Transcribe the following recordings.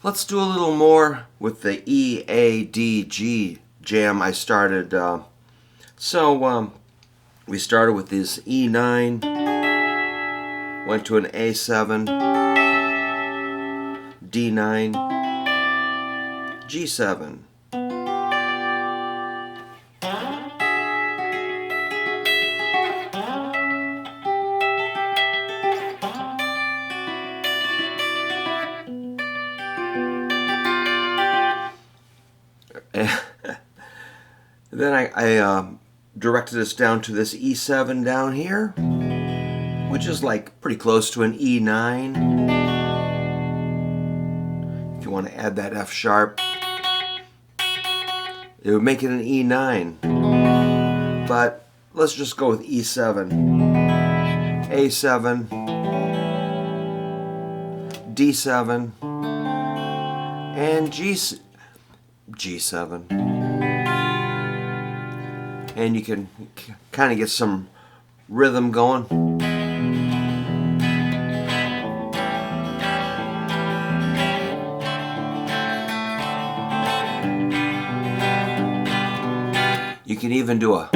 Let's do a little more with the E, A, D, G jam I started. We started with this E9, went to an A7, D9, G7. Then I directed us down to this E7 down here, which is like pretty close to an E9. If you want to add that F sharp, it would make it an E9. But let's just go with E7, A7, D7, and G7. And you can kind of get some rhythm going. You can even do a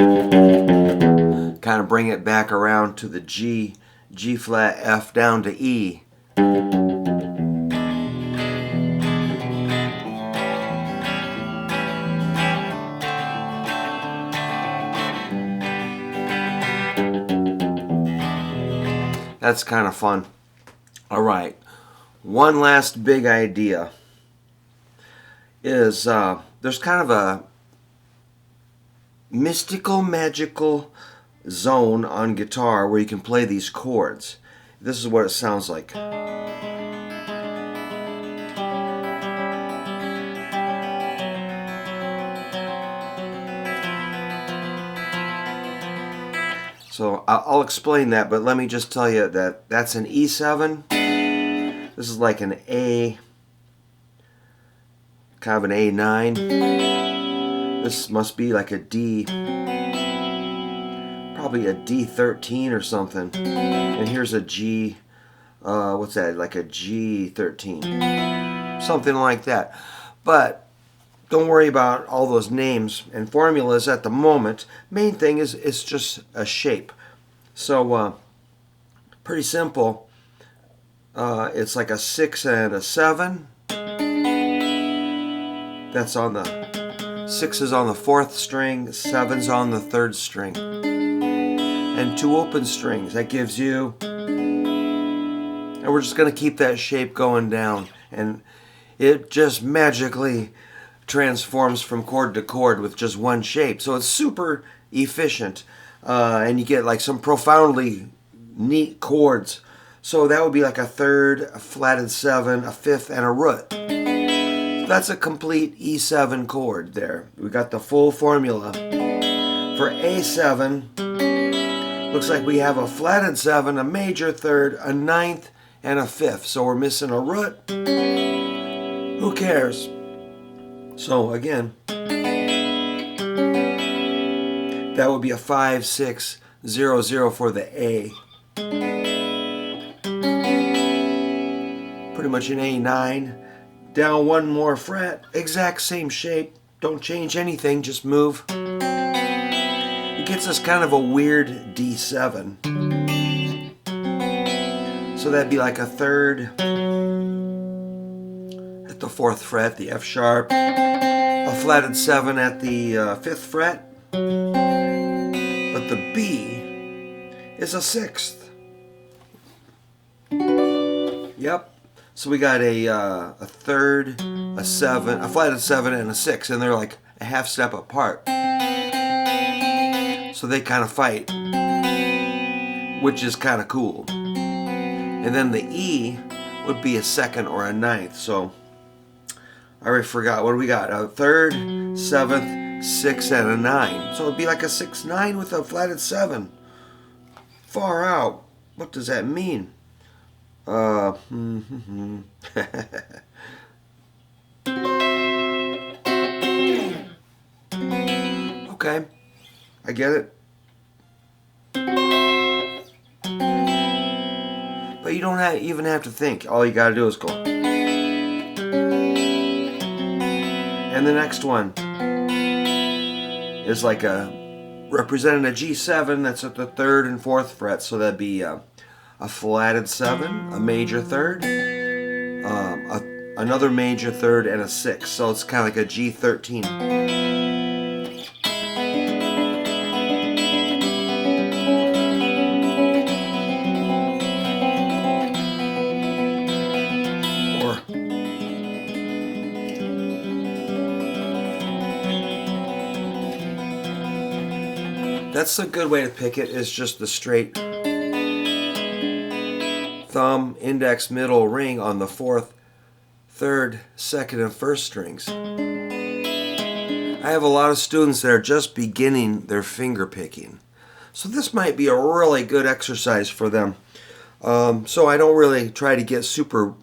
kind of bring it back around to the G flat, F down to E. That's kind of fun. All right, one last big idea is there's kind of a mystical, magical zone on guitar where you can play these chords. This is what it sounds like. So I'll explain that, but let me just tell you that that's an E7. This is like an A, kind of an A9. This must be like a D, probably a D13 or something. And here's a G, what's that, like a G13, something like that. But don't worry about all those names and formulas at the moment. Main thing is it's just a shape. So pretty simple. It's like a 6 and a 7. That's on the 6 is on the 4th string, 7's on the 3rd string, and 2 open strings. That gives you, and we're just going to keep that shape going down, and it just magically transforms from chord to chord with just one shape. So it's super efficient, and you get like some profoundly neat chords. So that would be like a 3rd, a flatted 7, a 5th, and a root. That's a complete E7 chord there. We got the full formula. For A7, looks like we have a flatted 7, a major 3rd, a 9th, and a 5th. So we're missing a root. Who cares? So again, that would be a 5, 6, 0, 0 for the A. Pretty much an A9. Down one more fret, exact same shape. Don't change anything, just move. It gets us kind of a weird D7. So that'd be like a 3rd at the 4th fret, the F sharp, a flatted 7 at the 5th fret, but the B is a 6th. Yep. So we got a 3rd, a 7, a flatted 7, and a 6, and they're like a half step apart. So they kind of fight, which is kind of cool. And then the E would be a 2nd or a 9th. So I already forgot. What do we got? A 3rd, 7th, 6, and a 9. So it'd be like a 6-9 with a flatted 7. Far out. What does that mean? Okay, I get it. But you don't even have to think. All you gotta do is go. And the next one is like representing a G7 that's at the 3rd and 4th fret. So that'd be a flatted 7, a major 3rd, another major 3rd, and a 6. So it's kind of like a G13. That's a good way to pick it, is just the straight thumb, index, middle, ring on the 4th, 3rd, 2nd, and 1st strings. I have a lot of students that are just beginning their finger picking. So this might be a really good exercise for them. So I don't really try to get super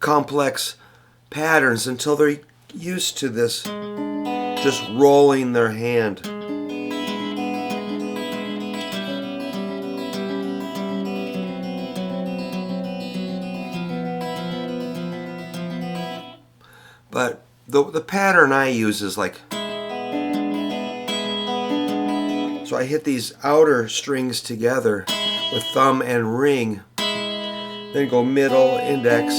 complex patterns until they're used to this, just rolling their hand. But the pattern I use is like, so I hit these outer strings together with thumb and ring, then go middle, index,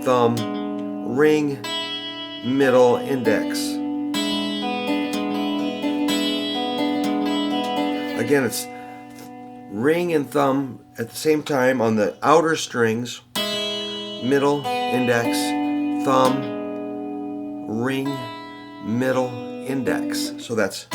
thumb, ring, middle, index. Again, it's ring and thumb at the same time on the outer strings, middle, index, thumb, ring, middle, index. So that's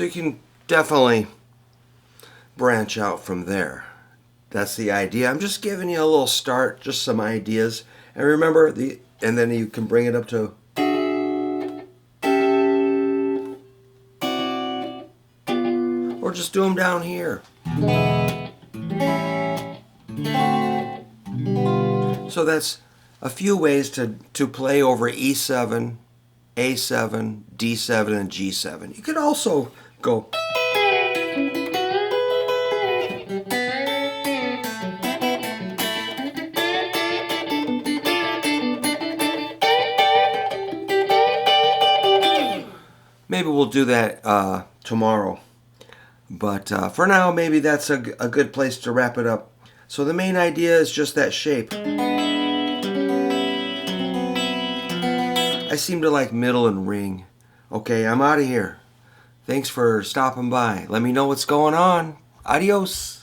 so you can definitely branch out from there. That's the idea. I'm just giving you a little start, just some ideas. And remember, and then you can bring it up to, or just do them down here. So that's a few ways to play over E7, A7, D7, and G7. You could also go. Maybe we'll do that tomorrow. But for now, maybe that's a good place to wrap it up. So the main idea is just that shape. I seem to like middle and ring. Okay, I'm out of here. Thanks for stopping by. Let me know what's going on. Adios.